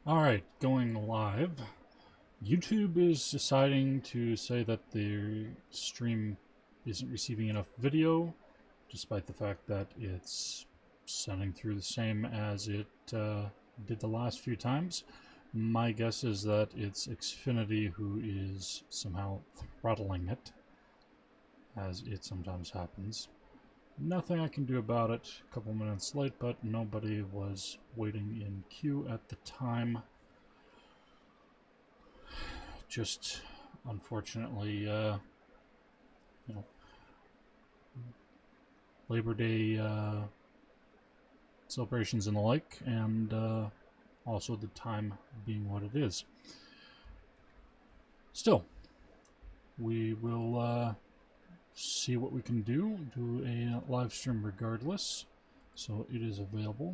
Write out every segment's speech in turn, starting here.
Alright, going live. YouTube is deciding to say that the stream isn't receiving enough video, despite the fact that it's sending through the same as it did the last few times. My guess is that it's Xfinity who is somehow throttling it, as it sometimes happens. Nothing I can do about it. A couple minutes late, but nobody was waiting in queue at the time. Just unfortunately, Labor Day celebrations and the like, and also the time being what it is. Still, we will see what we can do a live stream regardless, so it is available.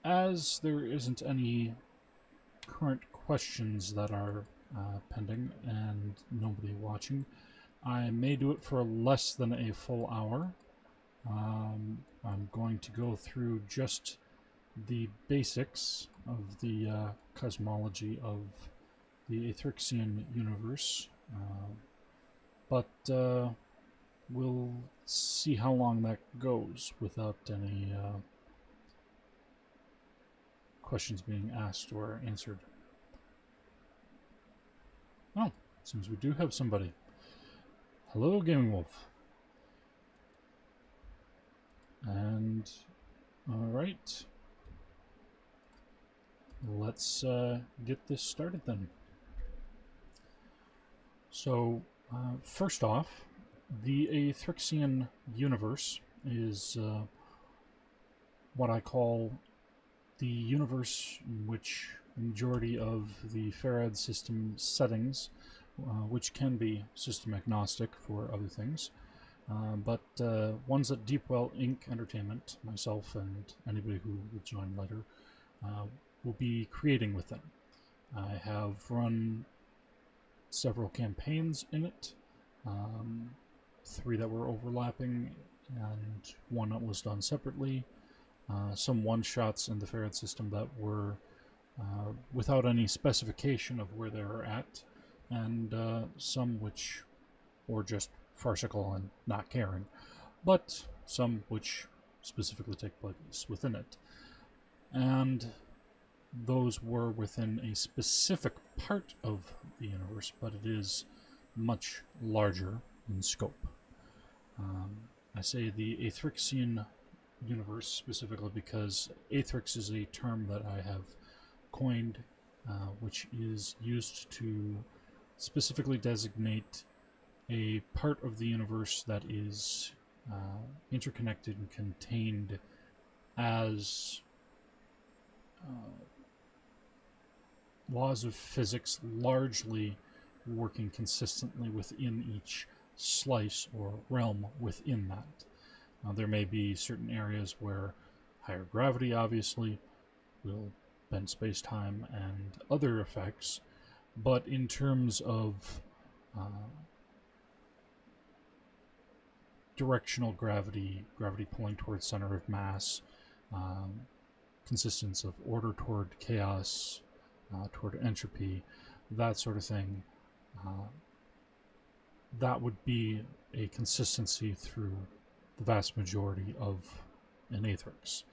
As there isn't any current questions that are pending and nobody watching, I may do it for less than a full hour. I'm going to go through just the basics of the cosmology of the Aethrixian Universe, but we'll see how long that goes without any questions being asked or answered. Oh, seems we do have somebody. Hello, Gaming Wolf. And, alright. Let's get this started then. So, first off, the Aethrixian Universe is what I call the universe in which the majority of the FARAD System settings, which can be system agnostic for other things, but ones that Deepwell Ink Entertainment, myself and anybody who will join later, will be creating with them. I have run several campaigns in it, 3 that were overlapping and 1 that was done separately, some one-shots in the FARAD system that were without any specification of where they were at, and some which were just farcical and not caring, but some which specifically take place within it. And those were within a specific part of the universe, but it is much larger in scope. I say the Aethrixian Universe specifically because Aethrix is a term that I have coined, which is used to specifically designate a part of the universe that is interconnected and contained as laws of physics largely working consistently within each slice or realm within that. There may be certain areas where higher gravity obviously will bend space-time and other effects, but in terms of directional gravity, gravity pulling towards center of mass, consistence of order toward chaos, toward entropy, that sort of thing, that would be a consistency through the vast majority of an Aethrix.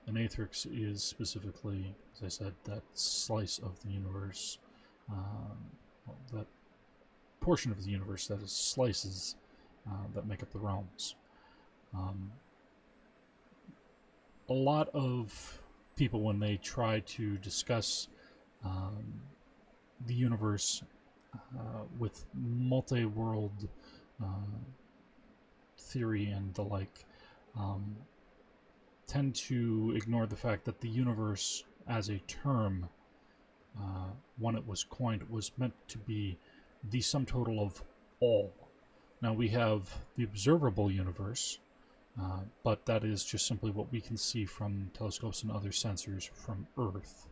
An Aethrix is specifically, as I said, that slice of the universe, that portion of the universe that is slices that make up the realms. A lot of people, when they try to discuss the universe with multi-world theory and the like, tend to ignore the fact that the universe as a term, when it was coined, was meant to be the sum total of all. Now we have the observable universe, but that is just simply what we can see from telescopes and other sensors from Earth.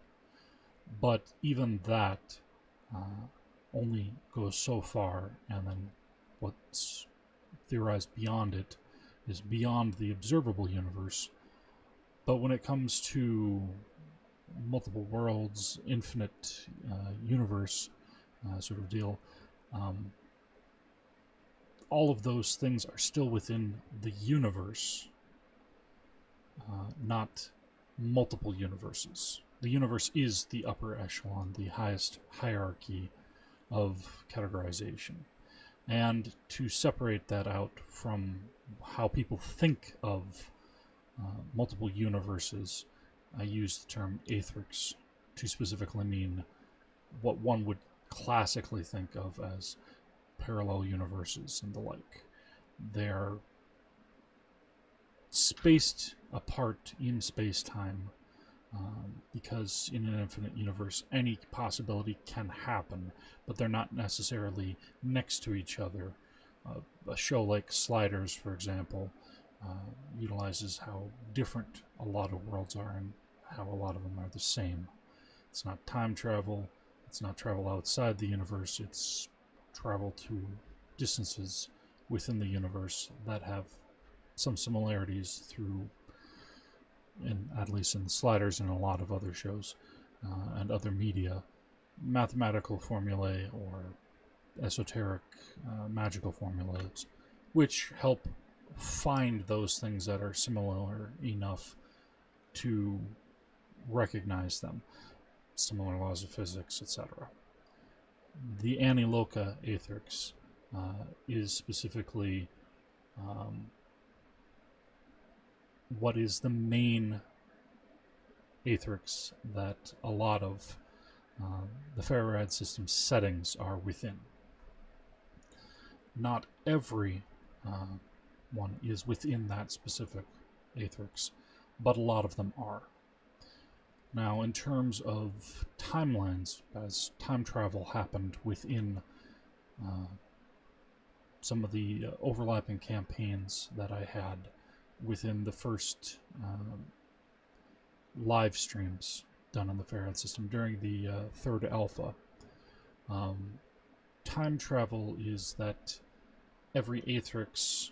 But even that only goes so far, and then what's theorized beyond it is beyond the observable universe, But when it comes to multiple worlds, infinite universe sort of deal, all of those things are still within the universe, not multiple universes. The universe is the upper echelon, the highest hierarchy of categorization. And to separate that out from how people think of multiple universes, I use the term Aethrix to specifically mean what one would classically think of as parallel universes and the like. They're spaced apart in space-time because in an infinite universe any possibility can happen, but they're not necessarily next to each other. A show like Sliders, for example, utilizes how different a lot of worlds are and how a lot of them are the same. It's not time travel, it's not travel outside the universe, it's travel to distances within the universe that have some similarities through, at least in the Sliders and a lot of other shows and other media, mathematical formulae or esoteric magical formulas, which help find those things that are similar enough to recognize them, similar laws of physics, etc. The Anelokah Aethrix is specifically what is the main Aethrix that a lot of the FARAD System settings are within. Not every one is within that specific Aethrix, but a lot of them are. Now, in terms of timelines, as time travel happened within some of the overlapping campaigns that I had within the first live streams done on the FARAD System during the third alpha, time travel is that every Aethrix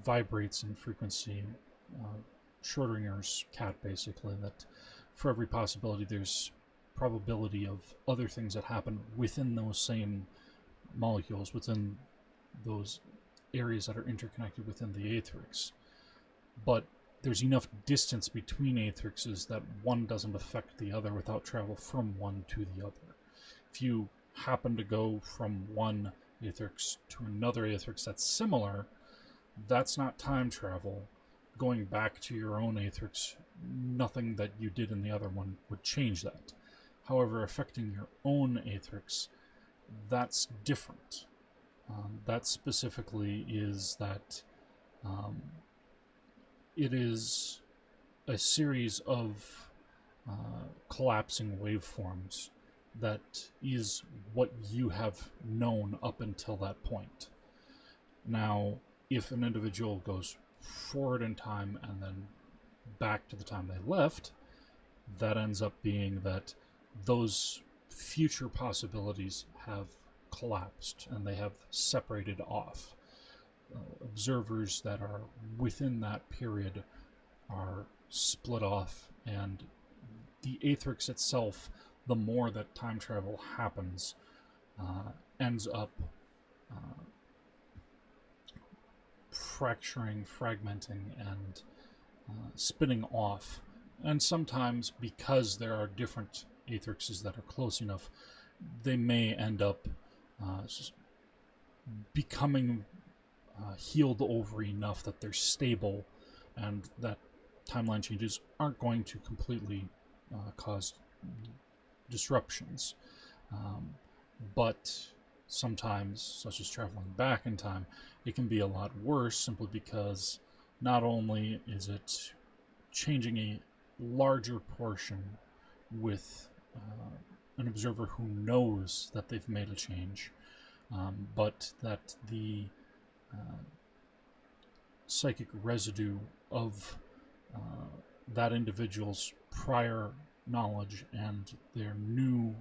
vibrates in frequency. Schrodinger's cat, basically, that for every possibility there's probability of other things that happen within those same molecules, within those areas that are interconnected within the Aethrix. But there's enough distance between Aethrixes that one doesn't affect the other without travel from one to the other. If you happen to go from one Aethrix to another Aethrix that's similar, that's not time travel. Going back to your own Aethrix, nothing that you did in the other one would change that. However, affecting your own Aethrix, that's different. That specifically is that it is a series of collapsing waveforms that is what you have known up until that point. Now, if an individual goes forward in time and then back to the time they left, that ends up being that those future possibilities have collapsed and they have separated off. Observers that are within that period are split off, and the Aethrix itself, the more that time travel happens, ends up fracturing, fragmenting, and spinning off. And sometimes, because there are different Aethrixes that are close enough, they may end up becoming healed over enough that they're stable, and that timeline changes aren't going to completely cause disruptions. But sometimes, such as traveling back in time, it can be a lot worse simply because not only is it changing a larger portion with an observer who knows that they've made a change, but that the psychic residue of that individual's prior knowledge and their new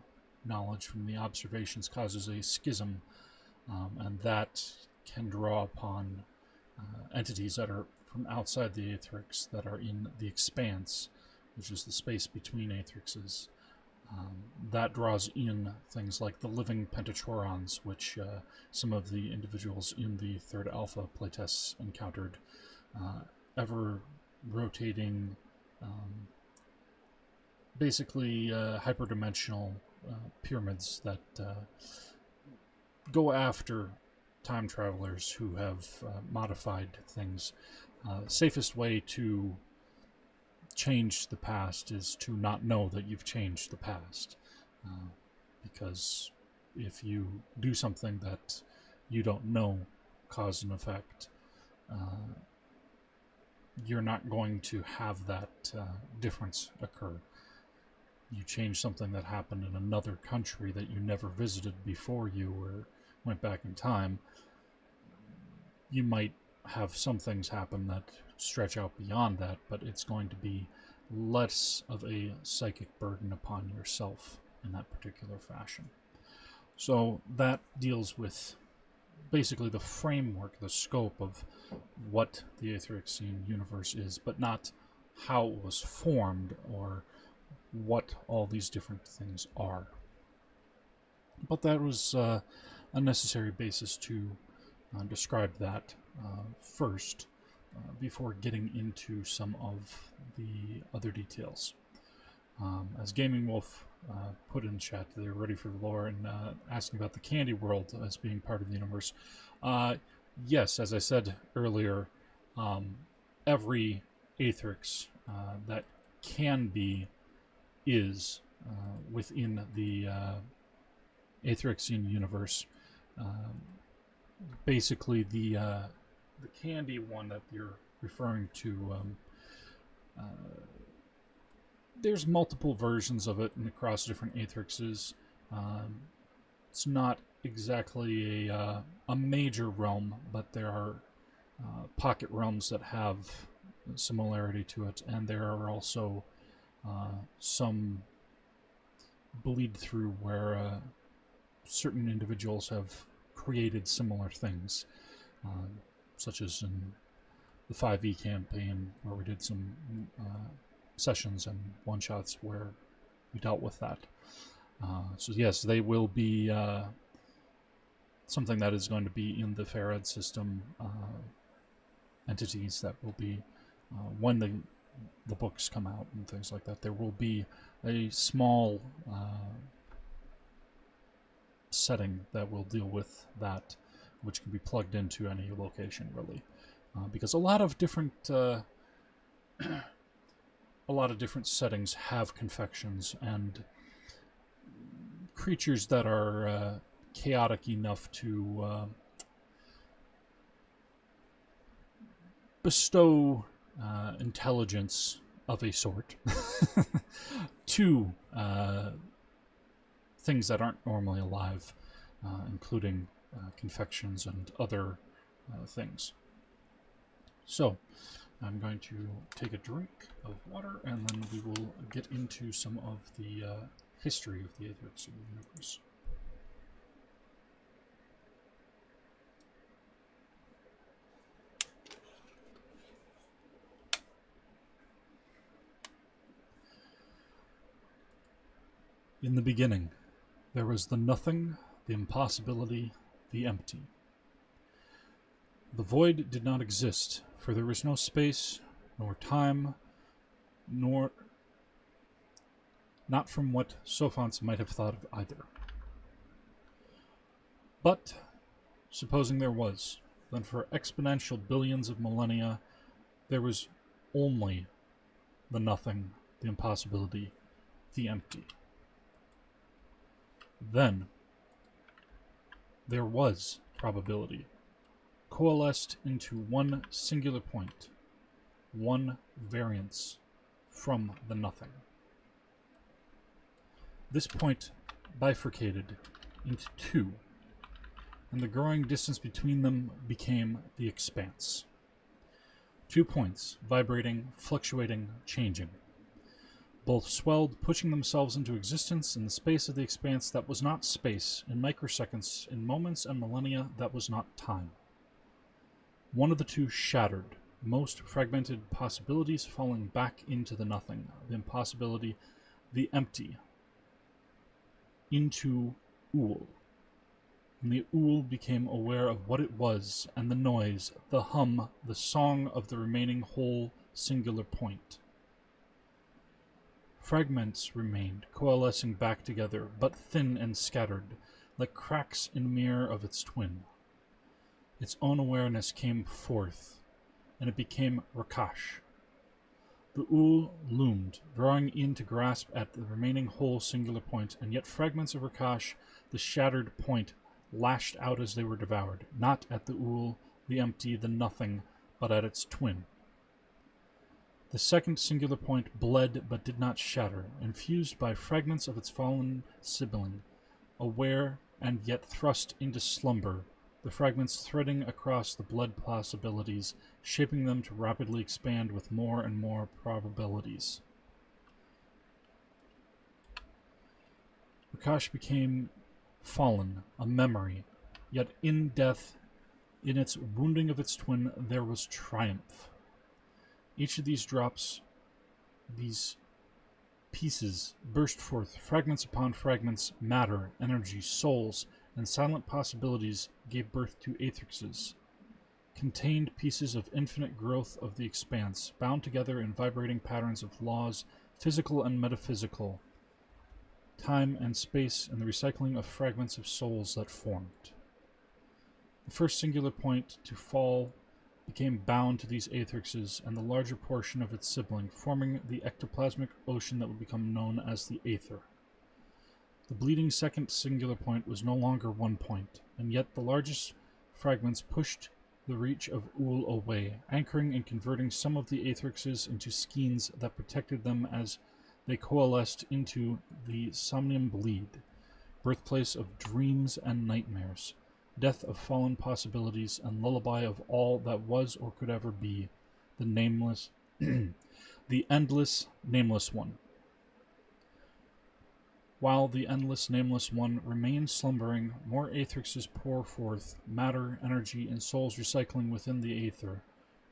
knowledge from the observations causes a schism, and that can draw upon entities that are from outside the Aethrix that are in the expanse, which is the space between Aethrixes. That draws in things like the living pentatrons, which some of the individuals in the third alpha playtests encountered. Ever rotating, basically hyperdimensional pyramids that go after time travelers who have modified things. Safest way to change the past is to not know that you've changed the past, because if you do something that you don't know, cause and effect, you're not going to have that difference occur. You change something that happened in another country that you never visited before you or went back in time, you might have some things happen that stretch out beyond that, but it's going to be less of a psychic burden upon yourself in that particular fashion. So that deals with basically the framework, the scope of what the Aethrixian universe is, but not how it was formed or what all these different things are. But that was a necessary basis to describe that first, before getting into some of the other details. As Gaming Wolf put in chat, they're ready for the lore and asking about the Candy World as being part of the universe. Yes, as I said earlier, every Aethrix that can be is within the Aethrixian universe. Basically, the candy one that you're referring to, there's multiple versions of it across different Aethrixes. It's not exactly a major realm, but there are pocket realms that have similarity to it, and there are also some bleed through where certain individuals have created similar things, such as in the 5e campaign, where we did some sessions and one-shots where we dealt with that. So yes, they will be something that is going to be in the FARAD system entities that will be, when the books come out and things like that, there will be a small setting that will deal with that, which can be plugged into any location, really, because a lot of different settings have confections and creatures that are chaotic enough to bestow intelligence of a sort to things that aren't normally alive, including confections and other things. So, I'm going to take a drink of water, and then we will get into some of the history of the Aethrixian universe. In the beginning, there was the nothing, the impossibility, the empty. The void did not exist, for there was no space, nor time, nor not from what Sophons might have thought of either. But, supposing there was, then for exponential billions of millennia, there was only the nothing, the impossibility, the empty. Then, there was probability, coalesced into one singular point, one variance from the nothing. This point bifurcated into two, and the growing distance between them became the expanse. 2 points, vibrating, fluctuating, changing. Both swelled, pushing themselves into existence in the space of the expanse that was not space, in microseconds, in moments and millennia that was not time. One of the two shattered, most fragmented possibilities falling back into the nothing, the impossibility, the empty, into Ool. And the Ool became aware of what it was, and the noise, the hum, the song of the remaining whole singular point. Fragments remained, coalescing back together, but thin and scattered, like cracks in a mirror of its twin. Its own awareness came forth, and it became Rakash. The Ool loomed, drawing in to grasp at the remaining whole singular point, and yet fragments of Rakash, the shattered point, lashed out as they were devoured, not at the Ool, the empty, the nothing, but at its twin. The second singular point bled but did not shatter, infused by fragments of its fallen sibling, aware and yet thrust into slumber, the fragments threading across the blood possibilities, shaping them to rapidly expand with more and more probabilities. Rakash became fallen, a memory, yet in death, in its wounding of its twin, there was triumph. Each of these drops, these pieces, burst forth, fragments upon fragments, matter, energy, souls, and silent possibilities gave birth to aethrixes, contained pieces of infinite growth of the expanse, bound together in vibrating patterns of laws, physical and metaphysical, time and space, and the recycling of fragments of souls that formed. The first singular point to fall became bound to these aethrixes and the larger portion of its sibling, forming the ectoplasmic ocean that would become known as the Aether. The bleeding second singular point was no longer one point, and yet the largest fragments pushed the reach of Ool away, anchoring and converting some of the aethrixes into skeins that protected them as they coalesced into the Somnium Bleed, birthplace of dreams and nightmares, death of fallen possibilities, and lullaby of all that was or could ever be, the nameless, the endless, nameless one. While the endless, nameless one remains slumbering, more aethrixes pour forth, matter, energy, and souls recycling within the aether,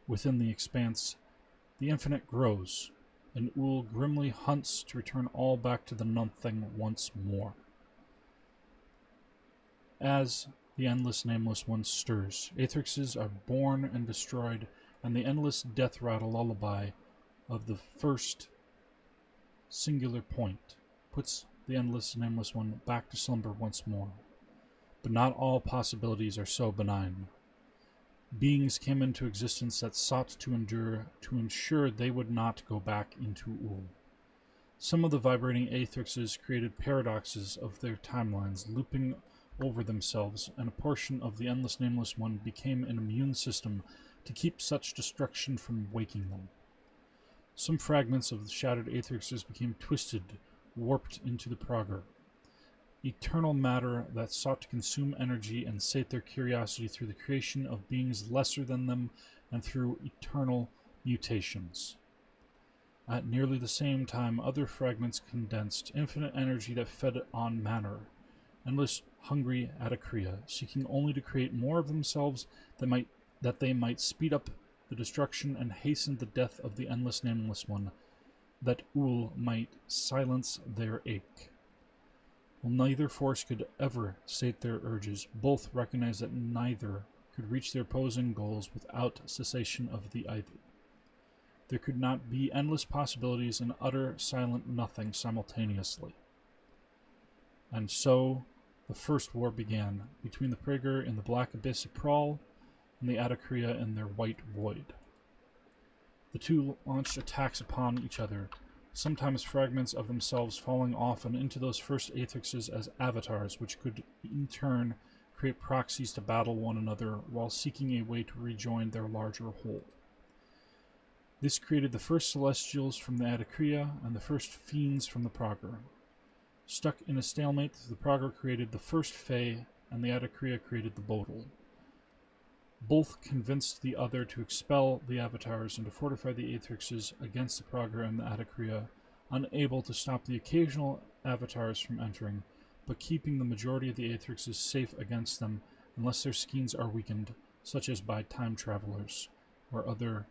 within the expanse. The infinite grows, and Ool grimly hunts to return all back to the nothing once more. As the endless, nameless one stirs, aethrixes are born and destroyed, and the endless death rattle lullaby of the first singular point puts the endless, nameless one back to slumber once more. But not all possibilities are so benign. Beings came into existence that sought to endure, to ensure they would not go back into Ool. Some of the vibrating aethrixes created paradoxes of their timelines, looping over themselves, and a portion of the endless, nameless one became an immune system to keep such destruction from waking them. Some fragments of the shattered aethrixes became twisted, warped into the Progrer, eternal matter that sought to consume energy and sate their curiosity through the creation of beings lesser than them and through eternal mutations. At nearly the same time, other fragments condensed, infinite energy that fed on matter, endless, hungry Adakria, seeking only to create more of themselves that they might speed up the destruction and hasten the death of the endless, nameless one, that Ool might silence their ache. While neither force could ever sate their urges, both recognized that neither could reach their opposing goals without cessation of the i.d. There could not be endless possibilities and utter silent nothing simultaneously. And so the first war began, between the Prager in the black abyss of Prahl and the Adakria in their white void. The two launched attacks upon each other, sometimes fragments of themselves falling off and into those first aethrixes as avatars, which could in turn create proxies to battle one another while seeking a way to rejoin their larger whole. This created the first Celestials from the Adakria and the first Fiends from the Prager. Stuck in a stalemate, the Prager created the first Fae, and the Adakria created the Bodil. Both convinced the other to expel the Avatars and to fortify the Aethrixes against the Prager and the Adakria, unable to stop the occasional Avatars from entering, but keeping the majority of the Aethrixes safe against them unless their skeins are weakened, such as by time travelers or other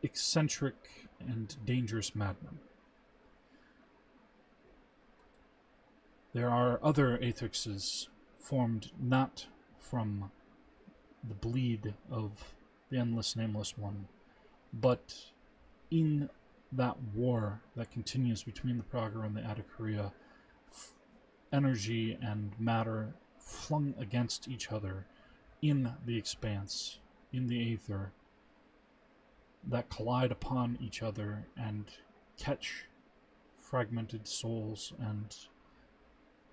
eccentric and dangerous madmen. There are other aethrixes formed not from the bleed of the Endless Nameless One, but in that war that continues between the Praga and the Adaptable, energy and matter flung against each other in the expanse, in the aether, that collide upon each other and catch fragmented souls and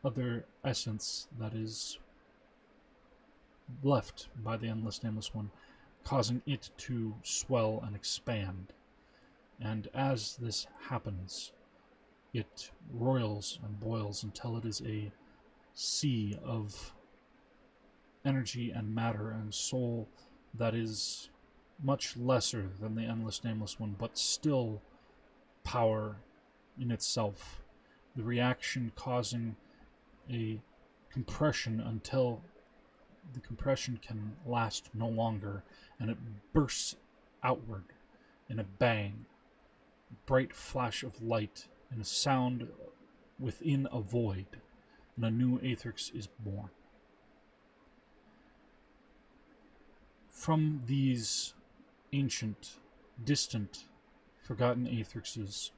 other essence that is left by the Endless Nameless One, causing it to swell and expand. And as this happens, it roils and boils until it is a sea of energy and matter and soul that is much lesser than the Endless Nameless One, but still power in itself. The reaction causing a compression until the compression can last no longer, and it bursts outward in a bang, bright flash of light, and a sound within a void, and a new Aethrix is born. From these ancient, distant, forgotten Aethrixes,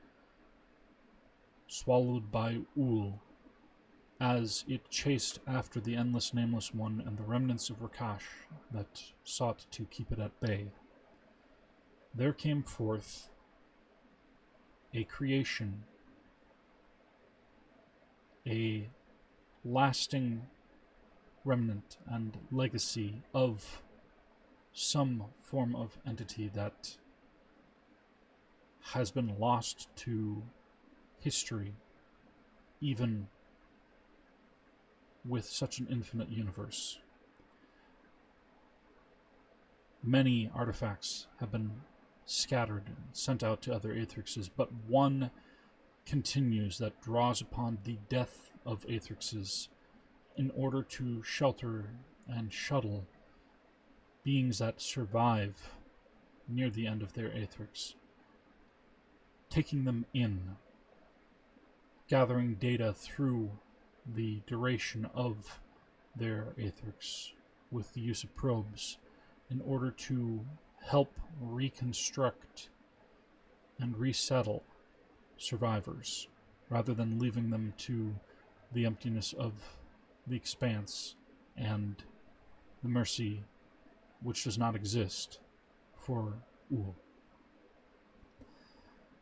swallowed by Ul, as it chased after the Endless Nameless One and the remnants of Rakash that sought to keep it at bay, there came forth a creation, a lasting remnant and legacy of some form of entity that has been lost to history, even with such an infinite universe. Many artifacts have been scattered and sent out to other Aethrixes, but one continues that draws upon the death of Aethrixes in order to shelter and shuttle beings that survive near the end of their Aethrix, taking them in, gathering data through the duration of their Aethrix with the use of probes in order to help reconstruct and resettle survivors, rather than leaving them to the emptiness of the expanse and the mercy which does not exist for Ul.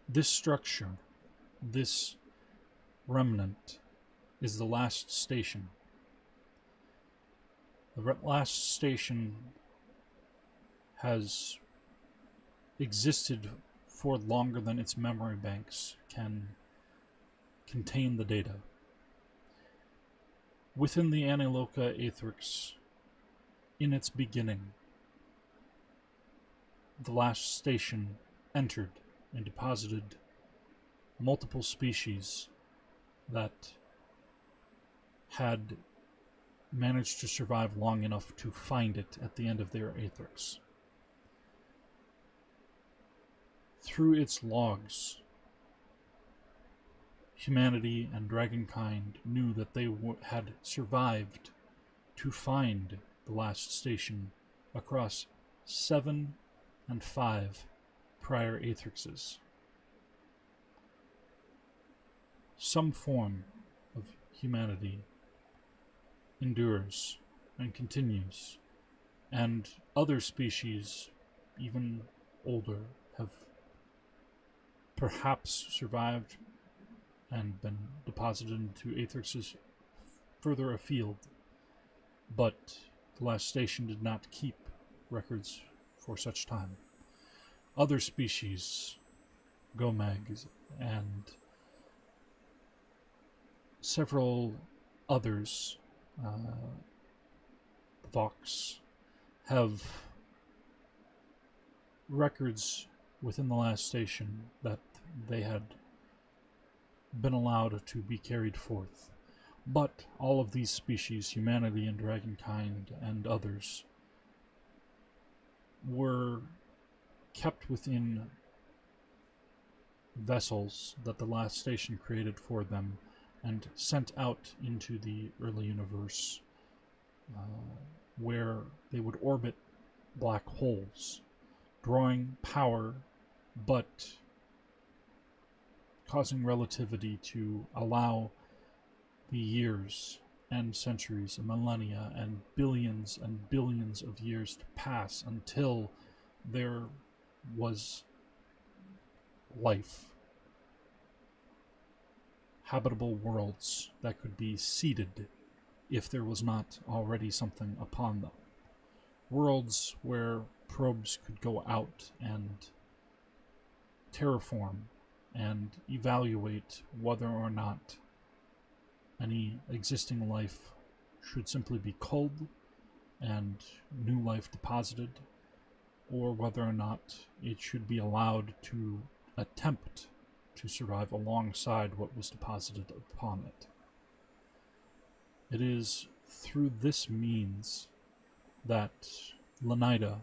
This structure, this remnant, is the last station. The last station has existed for longer than its memory banks can contain the data. Within the Anelokah Aethrix, in its beginning, the last station entered and deposited multiple species that had managed to survive long enough to find it at the end of their Aethrix. Through its logs, humanity and dragonkind knew that they had survived to find the last station across 7 and 5 prior Aethrixes. Some form of humanity endures and continues, and other species, even older, have perhaps survived and been deposited into Aethrixes further afield, but the last station did not keep records for such time. Other species, Gomegs, and several others, Vox, have records within the last station that they had been allowed to be carried forth. But all of these species, humanity and dragonkind and others, were kept within vessels that the last station created for them and sent out into the early universe, where they would orbit black holes, drawing power but causing relativity to allow the years and centuries and millennia and billions of years to pass until there was life, habitable worlds that could be seeded if there was not already something upon them. Worlds where probes could go out and terraform and evaluate whether or not any existing life should simply be culled and new life deposited, or whether or not it should be allowed to attempt to survive alongside what was deposited upon it. It is through this means that Lenida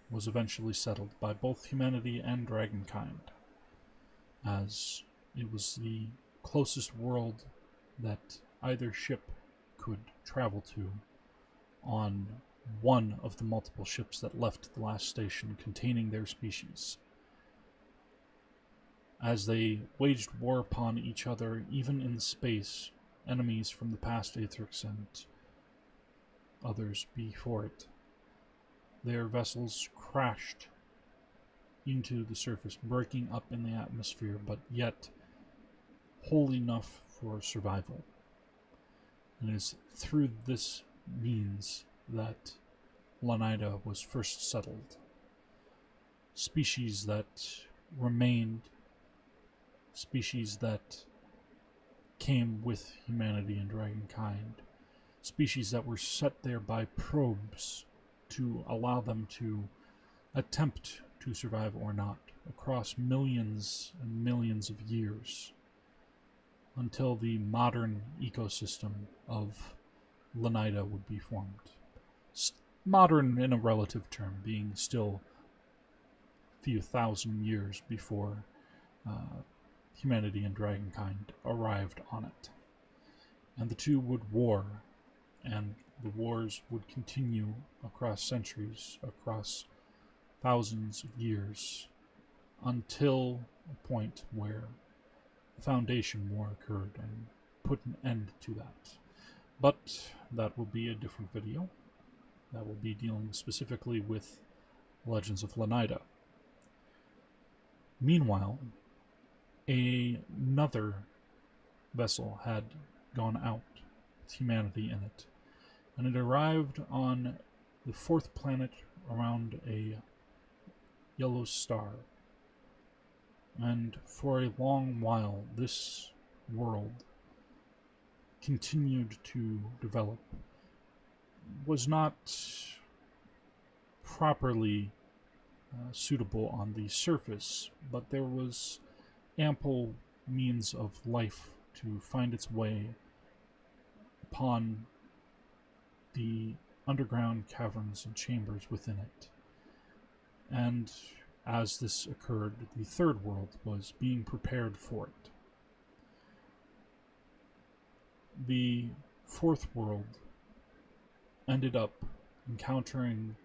was eventually settled by both humanity and dragonkind, as it was the closest world that either ship could travel to on one of the multiple ships that left the last station containing their species. As they waged war upon each other, even in space, enemies from the past Aethrix and others before it, their vessels crashed into the surface, breaking up in the atmosphere, but yet whole enough for survival. And it is through this means that Lenida was first settled. Species that remained, species that came with humanity and dragonkind, species that were set there by probes to allow them to attempt to survive or not across millions and millions of years until the modern ecosystem of Lenida would be formed. Modern in a relative term, being still a few thousand years before humanity and dragonkind arrived on it. And the two would war, and the wars would continue across centuries, across thousands of years, until a point where the Foundation War occurred and put an end to that. But that will be a different video. That will be dealing specifically with Legends of Lenida. Meanwhile, another vessel had gone out with humanity in it, and it arrived on the fourth planet around a yellow star. And for a long while, this world continued to develop. Was not properly suitable on the surface, but there was ample means of life to find its way upon the underground caverns and chambers within it. And as this occurred, the third world was being prepared for it. The fourth world ended up encountering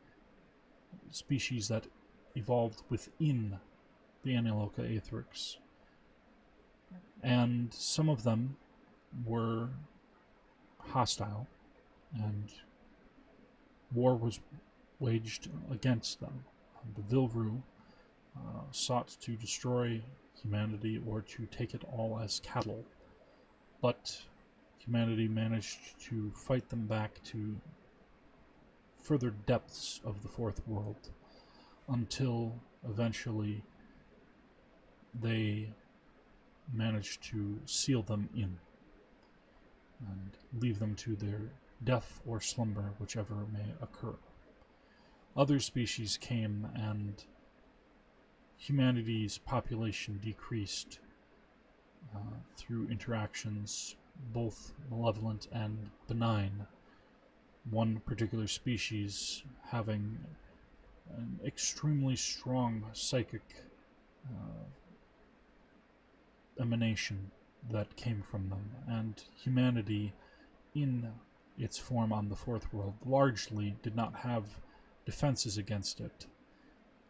species that evolved within the Anelokah Aethrix. And some of them were hostile, and war was waged against them. The Vilvru sought to destroy humanity or to take it all as cattle, but humanity managed to fight them back to further depths of the fourth world until eventually they managed to seal them in and leave them to their death or slumber, whichever may occur. Other species came, and humanity's population decreased through interactions both malevolent and benign. One particular species having an extremely strong psychic emanation that came from them, and humanity in its form on the fourth world largely did not have defenses against it,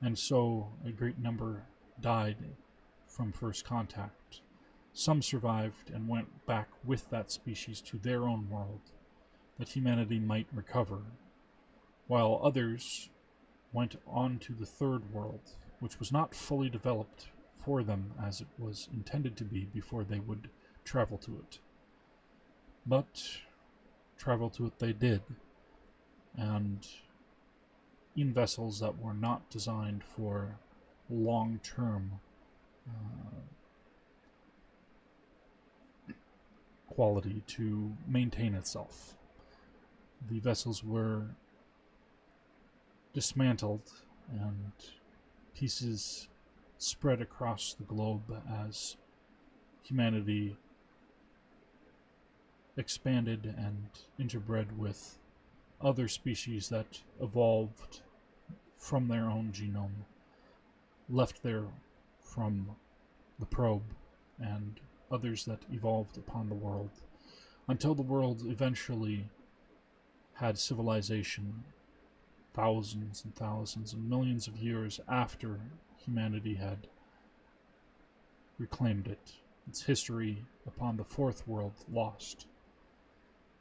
and so a great number died from first contact. Some survived and went back with that species to their own world that humanity might recover, while others went on to the third world, which was not fully developed for them as it was intended to be before they would travel to it. But travel to it they did, and in vessels that were not designed for long-term quality to maintain itself. The vessels were dismantled and pieces spread across the globe as humanity expanded and interbred with other species that evolved from their own genome, left there from the probe, and others that evolved upon the world, until the world eventually had civilization thousands and thousands and millions of years after humanity had reclaimed it. Its history upon the fourth world lost.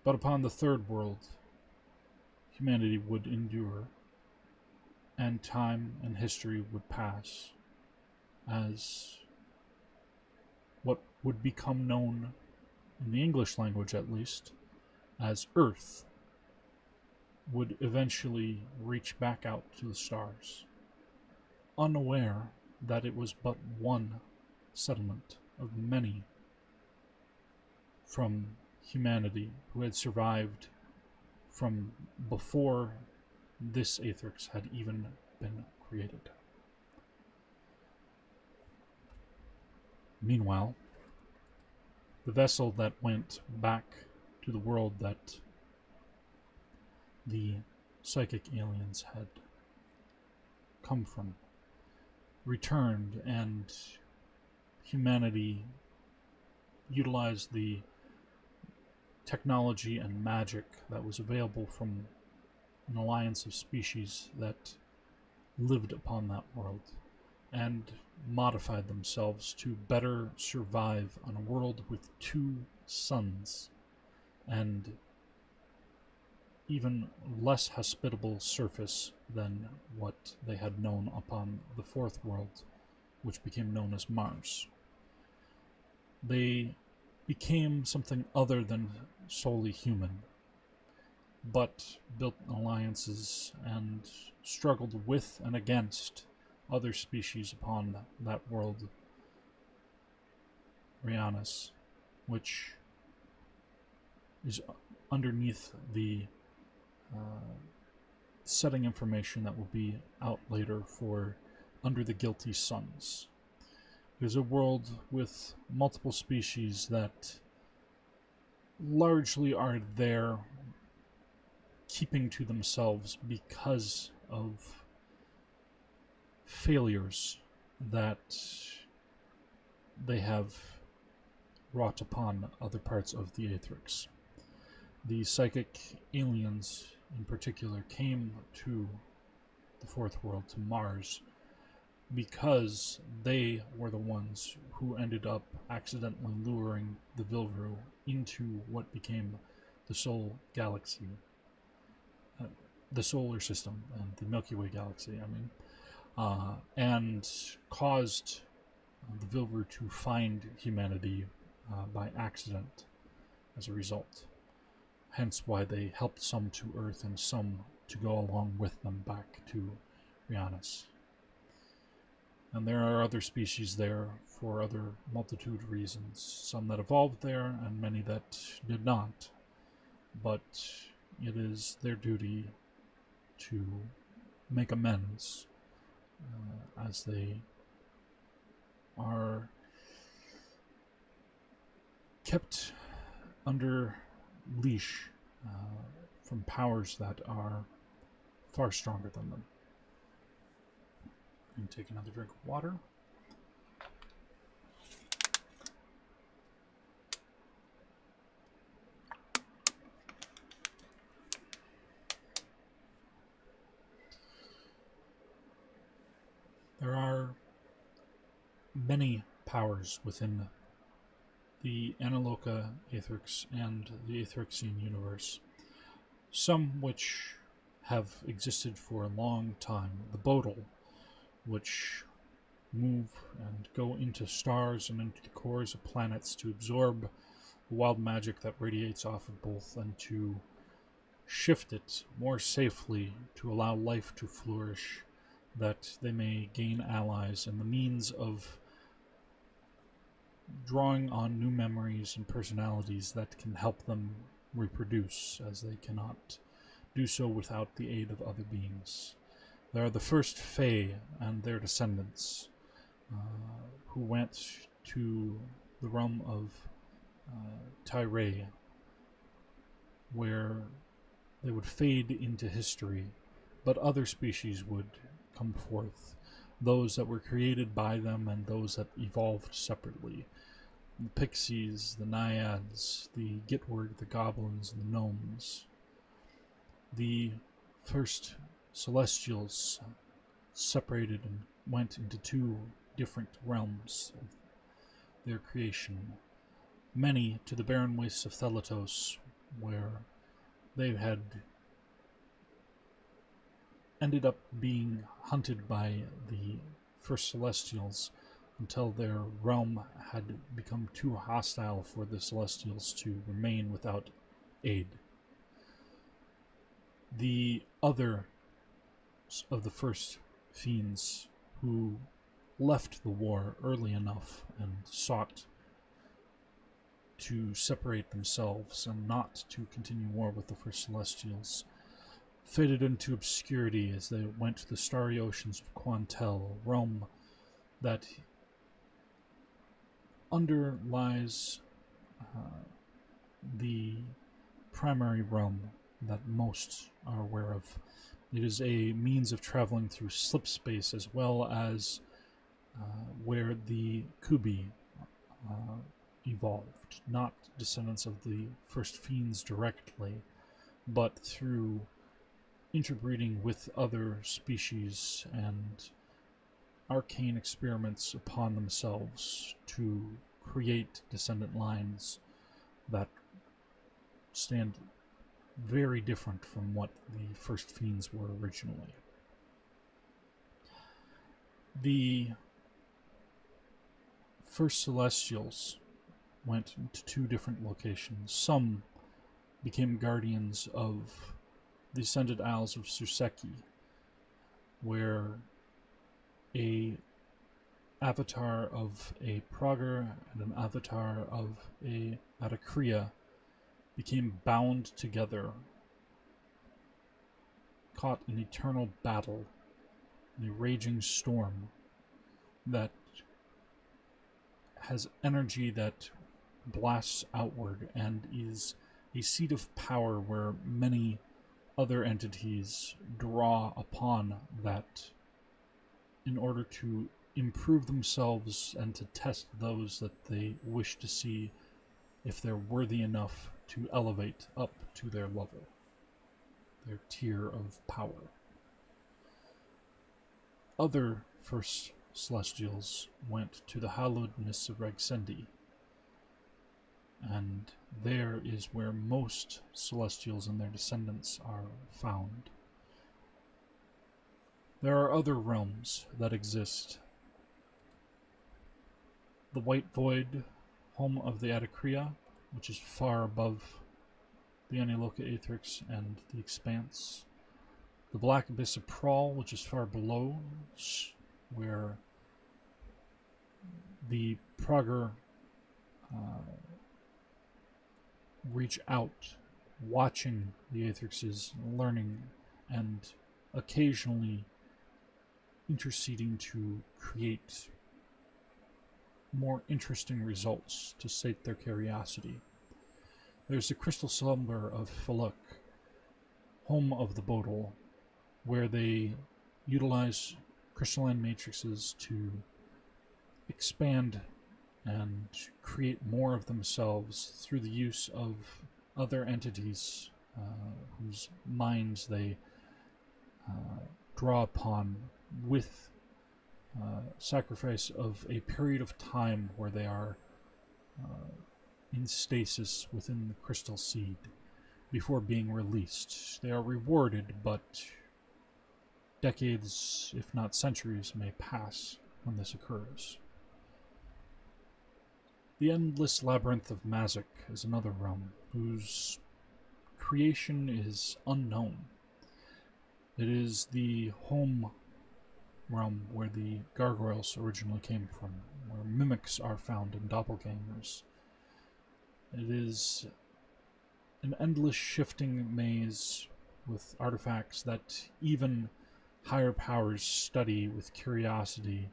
But upon the third world, humanity would endure, and time and history would pass as what would become known, in the English language at least, as Earth would eventually reach back out to the stars, unaware that it was but one settlement of many from humanity who had survived from before this Aethrix had even been created. Meanwhile, the vessel that went back to the world that the psychic aliens had come from returned, and humanity utilized the technology and magic that was available from an alliance of species that lived upon that world, and modified themselves to better survive on a world with two suns and even less hospitable surface than what they had known upon the fourth world, which became known as Mars. They became something other than solely human, but built alliances and struggled with and against other species upon that world, Rihanna's, which is underneath the setting information that will be out later for Under the Guilty Suns. It is a world with multiple species that largely are there keeping to themselves because of failures that they have wrought upon other parts of the Aethrix. The psychic aliens in particular came to the fourth world, to Mars, because they were the ones who ended up accidentally luring the Vilru into what became the Sol Galaxy, the solar system, and the Milky Way galaxy, and caused the Vilru to find humanity by accident as a result. Hence why they helped some to Earth and some to go along with them back to Rihanna's. And there are other species there for other multitude of reasons. Some that evolved there and many that did not. But it is their duty to make amends as they are kept under leash from powers that are far stronger than them. and take another drink of water. There are many powers within the Anelokah Aethrix and the Aethrixian Universe, some which have existed for a long time. The Bodal, which move and go into stars and into the cores of planets to absorb the wild magic that radiates off of both and to shift it more safely to allow life to flourish, that they may gain allies and the means of drawing on new memories and personalities that can help them reproduce, as they cannot do so without the aid of other beings. There are the first Fae and their descendants, who went to the realm of Tyre, where they would fade into history, but other species would come forth, those that were created by them and those that evolved separately. The pixies, the naiads, the gitward, the goblins, and the gnomes. The first celestials separated and went into two different realms of their creation. Many to the barren wastes of Thelatos, where they had ended up being hunted by the first celestials until their realm had become too hostile for the celestials to remain without aid. The other of the first fiends who left the war early enough and sought to separate themselves and not to continue war with the first celestials faded into obscurity as they went to the starry oceans of Quantel, a realm that underlies the primary realm that most are aware of. It is a means of traveling through slip space, as well as where the Kubi evolved, not descendants of the first fiends directly, but through interbreeding with other species and arcane experiments upon themselves to create descendant lines that stand very different from what the first fiends were originally. The first celestials went to two different locations. Some became guardians of the Ascended Isles of Surseki, where a avatar of a Prager and an avatar of a Atakriya became bound together, caught in eternal battle, in a raging storm that has energy that blasts outward and is a seat of power where many other entities draw upon that in order to improve themselves and to test those that they wish to see if they're worthy enough to elevate up to their level, their tier of power. Other first celestials went to the hallowed mists of Regsendi, and there is where most celestials and their descendants are found. There are other realms that exist. The White Void, home of the Atakriya, which is far above the Anelokah Aethrix and the Expanse. The Black Abyss of Prawl, which is far below, where the Prager reach out, watching the Aethrixes, learning, and occasionally interceding to create more interesting results to sate their curiosity. There's the Crystal Slumber of Faluk, home of the Bodal, where they utilize crystalline matrices to expand and create more of themselves through the use of other entities whose minds they draw upon with sacrifice of a period of time where they are in stasis within the crystal seed before being released. They are rewarded, but decades, if not centuries, may pass when this occurs. The endless labyrinth of Mazik is another realm whose creation is unknown. It is the home realm where the gargoyles originally came from, where mimics are found in doppelgangers. It is an endless shifting maze with artifacts that even higher powers study with curiosity,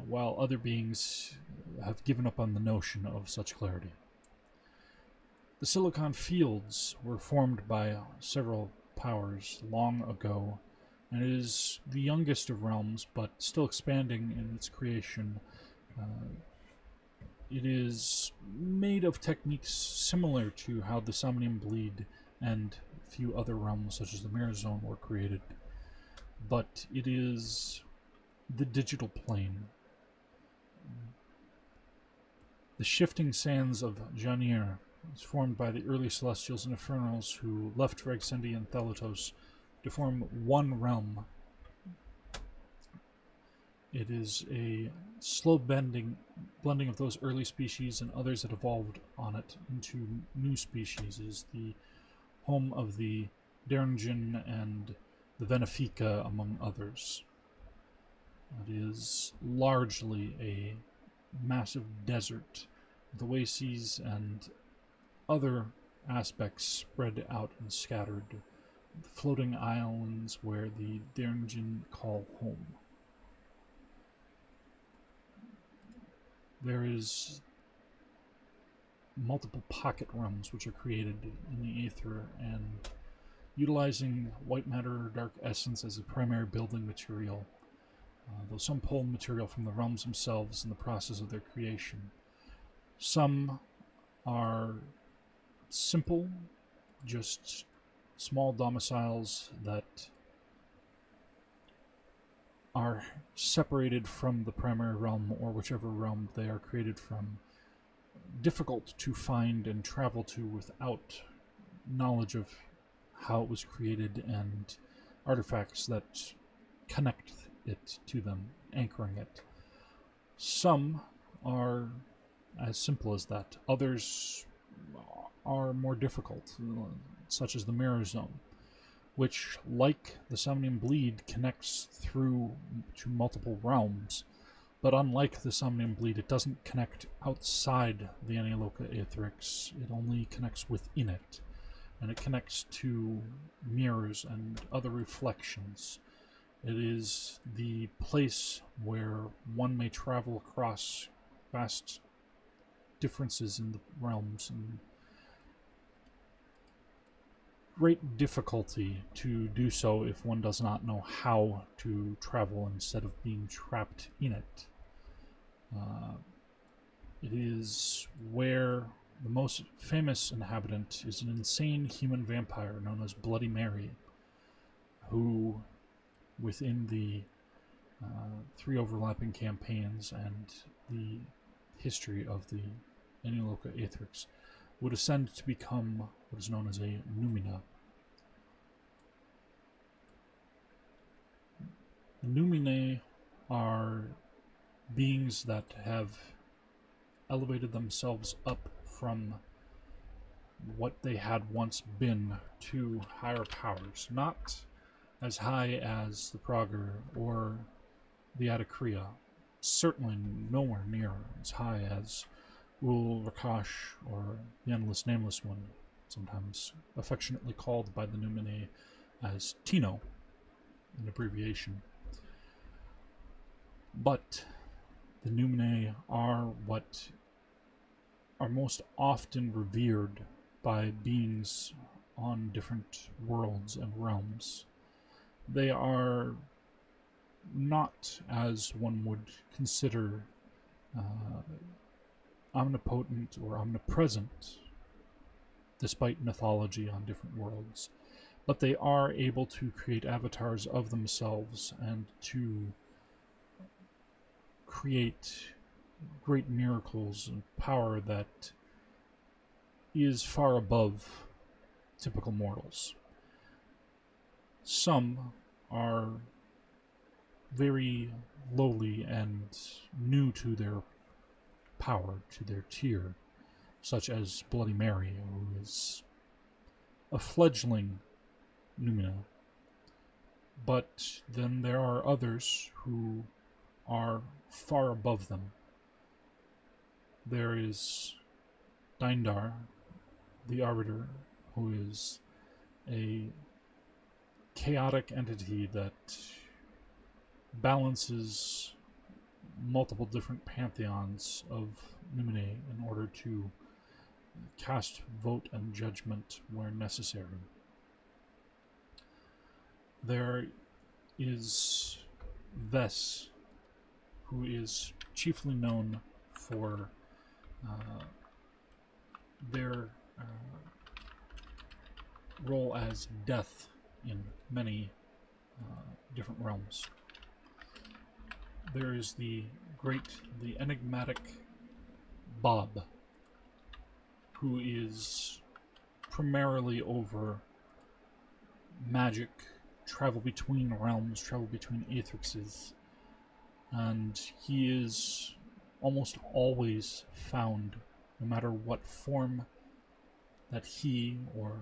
while other beings have given up on the notion of such clarity. The Silicon Fields were formed by several powers long ago, and it is the youngest of realms, but still expanding in its creation. It is made of techniques similar to how the Somnium Bleed and a few other realms, such as the Mirror Zone, were created, but it is the digital plane. The shifting sands of Janir is formed by the early Celestials and Infernals who left Regsendi and Thelatos to form one realm. It is a slow blending of those early species and others that evolved on it into new species. It is the home of the Deringin and the Venefica, among others. It is largely a massive desert with oases and other aspects spread out and scattered, floating islands where the Deringin call home. There is multiple pocket realms which are created in the Aether, and utilizing white matter or dark essence as a primary building material, though some pull material from the realms themselves in the process of their creation. Some are simple, just small domiciles that are separated from the primary realm or whichever realm they are created from, difficult to find and travel to without knowledge of how it was created and artifacts that connect it to them, anchoring it. Some are as simple as that. Others are more difficult, such as the Mirror Zone, which, like the Somnium Bleed, connects through to multiple realms. But unlike the Somnium Bleed, it doesn't connect outside the Anelokah Aethrix. It only connects within it. And it connects to mirrors and other reflections. It is the place where one may travel across vast differences in the realms and great difficulty to do so if one does not know how to travel instead of being trapped in it. It is where the most famous inhabitant is an insane human vampire known as Bloody Mary, who, within the 3 overlapping campaigns and the history of the Anelokah Aethrix, would ascend to become what is known as a Numina. Numinae are beings that have elevated themselves up from what they had once been to higher powers, not as high as the Prager or the Adakria, certainly nowhere near as high as Ul Rakash or the Endless Nameless One, sometimes affectionately called by the Numinae as Tino, an abbreviation. But the Numinae are what are most often revered by beings on different worlds and realms. They are not as one would consider omnipotent or omnipresent, despite mythology on different worlds, but they are able to create avatars of themselves and to create great miracles and power that is far above typical mortals. Some are very lowly and new to their power, to their tier, such as Bloody Mary, who is a fledgling Numina. But then there are others who are far above them. There is d.i.e, the Arbiter, who is a chaotic entity that balances multiple different pantheons of Numinae in order to cast vote and judgment where necessary. There is Ves, who is chiefly known for their role as death in many different realms. There is the enigmatic Bob, who is primarily over magic, travel between realms, travel between aethrixes, and he is almost always found, no matter what form that he, or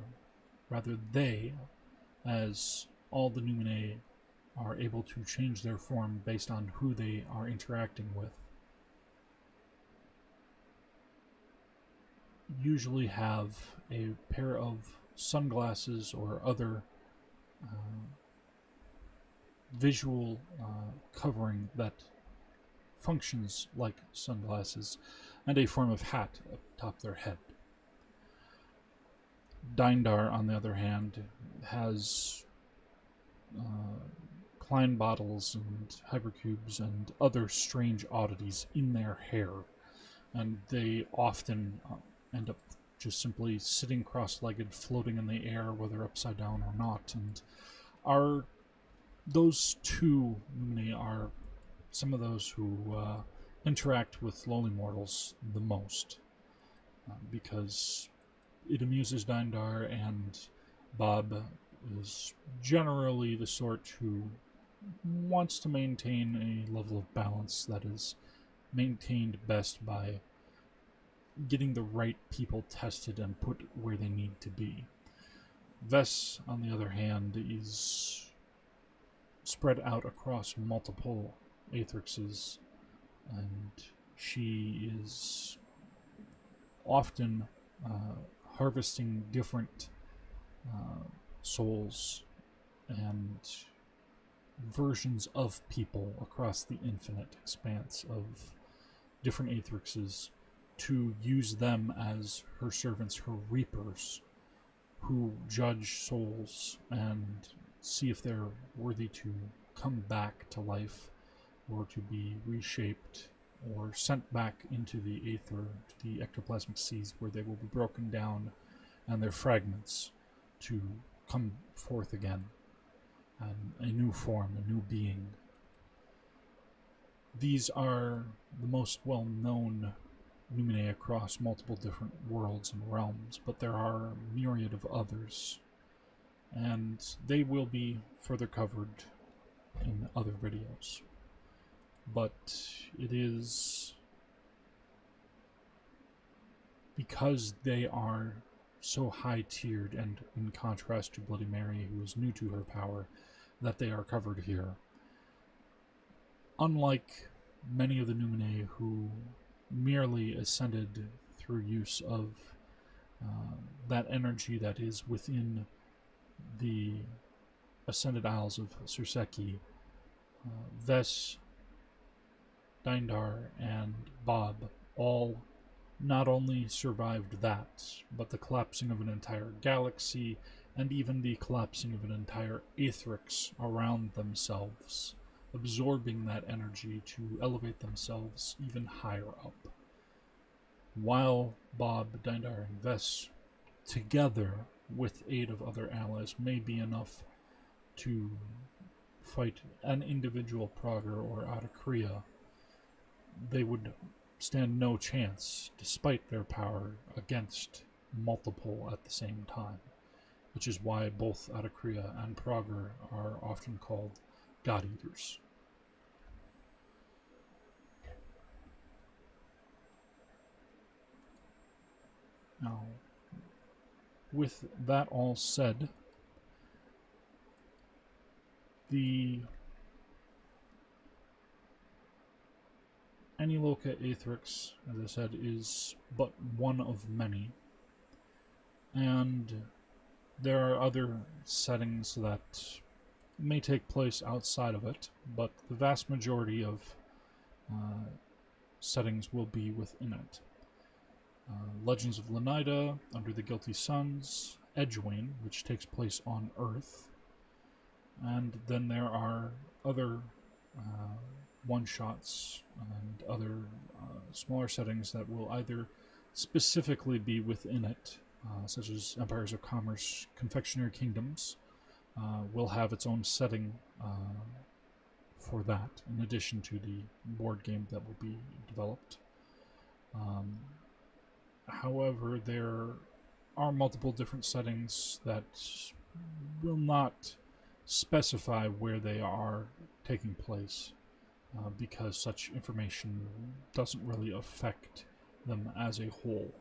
rather they, as all the Numinae are able to change their form based on who they are interacting with, usually have a pair of sunglasses or other visual covering that functions like sunglasses, and a form of hat atop their head. d.i.e, on the other hand, has Klein bottles and hypercubes and other strange oddities in their hair, and they often end up just simply sitting cross-legged, floating in the air, whether upside down or not. And those two Numinae are some of those who interact with lowly mortals the most, because it amuses d.i.e, and Bob is generally the sort who wants to maintain a level of balance that is maintained best by getting the right people tested and put where they need to be. Ves, on the other hand, is spread out across multiple aethrixes, and she is often harvesting different souls and versions of people across the infinite expanse of different aethrixes to use them as her servants, her reapers, who judge souls and see if they're worthy to come back to life or to be reshaped or sent back into the aether, to the ectoplasmic seas, where they will be broken down and their fragments to come forth again, and a new form, a new being. These are the most well-known Numinae across multiple different worlds and realms, but there are a myriad of others, and they will be further covered in other videos. But it is because they are so high-tiered, and in contrast to Bloody Mary, who is new to her power, that they are covered here. Unlike many of the Numinae who merely ascended through use of that energy that is within the Ascended Isles of Surseki, Ves, d.i.e, and Bob all not only survived that, but the collapsing of an entire galaxy, and even the collapsing of an entire Aethrix around themselves, absorbing that energy to elevate themselves even higher up. While Bob, Dindar, and Vess, together with aid of other allies, may be enough to fight an individual Prager or Aethricia, they would stand no chance, despite their power, against multiple at the same time, which is why both Aethricia and Prager are often called God Eaters. Now, with that all said, the Anelokah Aethrix, as I said, is but one of many, and there are other settings that may take place outside of it, but the vast majority of settings will be within it. Legends of Lenida, Under the Guilty Suns, Edgewain, which takes place on Earth, and then there are other one-shots and other smaller settings that will either specifically be within it, such as Empires of Commerce, Confectionery Kingdoms, will have its own setting for that, in addition to the board game that will be developed. However, there are multiple different settings that will not specify where they are taking place, because such information doesn't really affect them as a whole.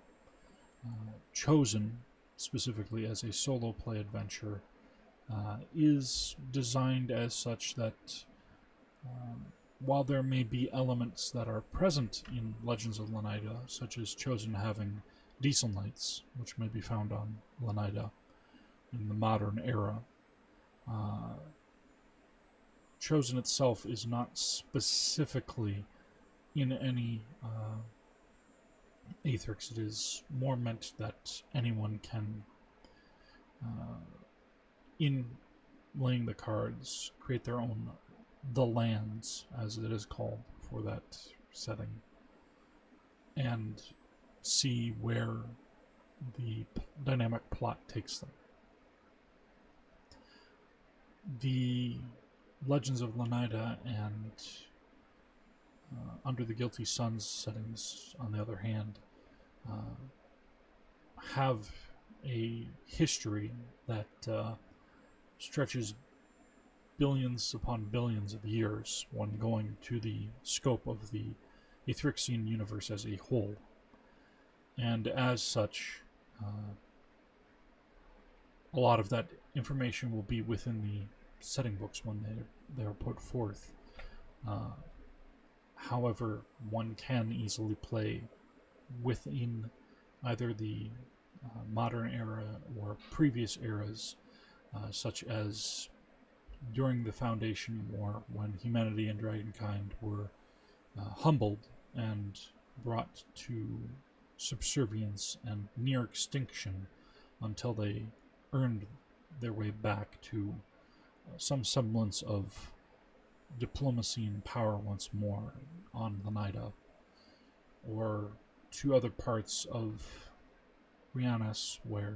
Chosen, specifically as a solo play adventure, is designed as such that while there may be elements that are present in Legends of Lenida, such as Chosen having diesel knights, which may be found on Lenida in the modern era, Chosen itself is not specifically in any Aethrix. It is more meant that anyone can, in laying the cards, create their own the lands, as it is called, for that setting, and see where the dynamic plot takes them. The Legends of Lenida and Under the Guilty Suns settings, on the other hand, have a history that stretches billions upon billions of years when going to the scope of the Aethrixian Universe as a whole. And as such, a lot of that information will be within the setting books when they're put forth. However, one can easily play within either the modern era or previous eras, such as during the Foundation War, when humanity and Dragonkind were humbled and brought to subservience and near extinction until they earned their way back to some semblance of diplomacy and power once more on Lenida, or to other parts of Rianas where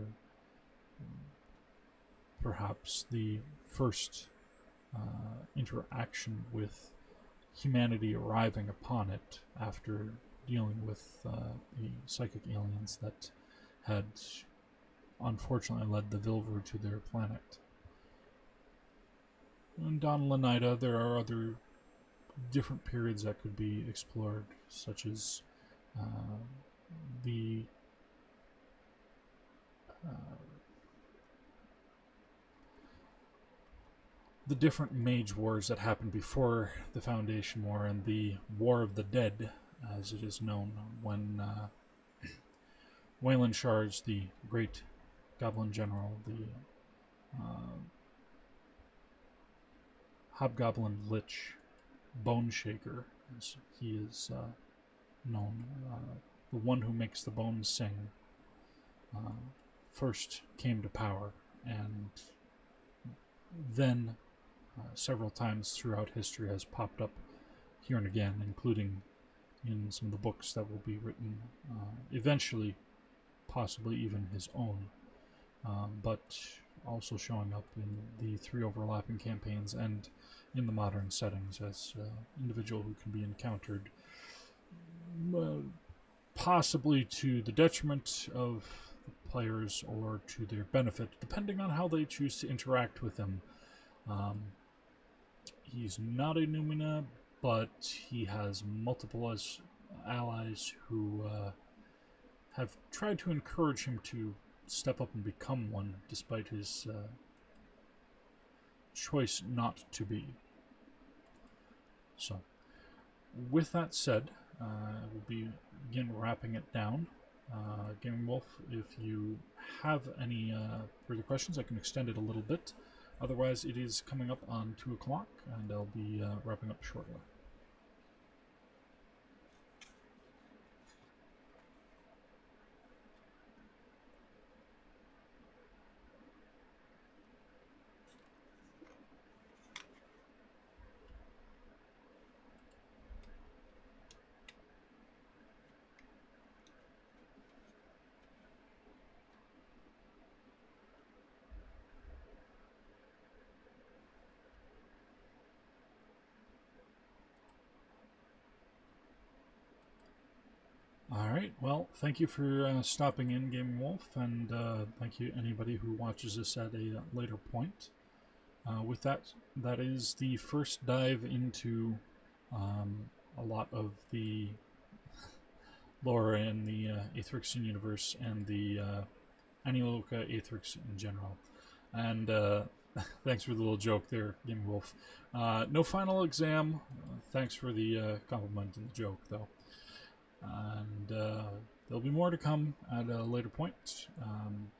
perhaps the first interaction with humanity arriving upon it after dealing with the psychic aliens that had unfortunately led the Vilver to their planet. And on Lenida, there are other different periods that could be explored, such as the different mage wars that happened before the Foundation War and the War of the Dead, as it is known, when Wayland Shards, the great Goblin General, the Hobgoblin Lich, Bone Shaker, as he is known, the one who makes the bones sing, first came to power, and then several times throughout history has popped up here and again, including in some of the books that will be written eventually, possibly even his own, but also showing up in the 3 overlapping campaigns and in the modern settings as individual who can be encountered possibly to the detriment of the players or to their benefit, depending on how they choose to interact with him. He's not a Numina, but he has multiple allies who have tried to encourage him to step up and become one, despite his choice not to be. So, with that said, we'll begin wrapping it down. Gaming Wolf, if you have any further questions, I can extend it a little bit. Otherwise, it is coming up on 2 o'clock, and I'll be wrapping up shortly. Alright, well, thank you for stopping in, Gaming Wolf, and thank you anybody who watches this at a later point. With that, that is the first dive into a lot of the lore in the Aethrixian Universe and the Anelokah Aethrix in general. And thanks for the little joke there, Gaming Wolf. No final exam. Thanks for the compliment and the joke, though. And there'll be more to come at a later point.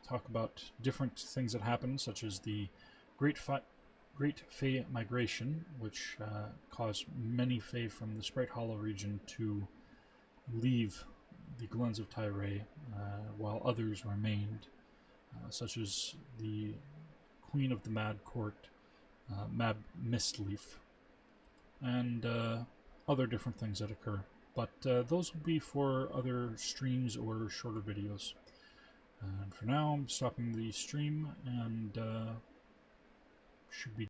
Talk about different things that happen, such as the Great Fae migration, which caused many Fae from the Sprite Hollow region to leave the Glens of Tyre, while others remained, such as the Queen of the Mad Court, Mab Mistleaf, and other different things that occur. But those will be for other streams or shorter videos. And for now, I'm stopping the stream and should be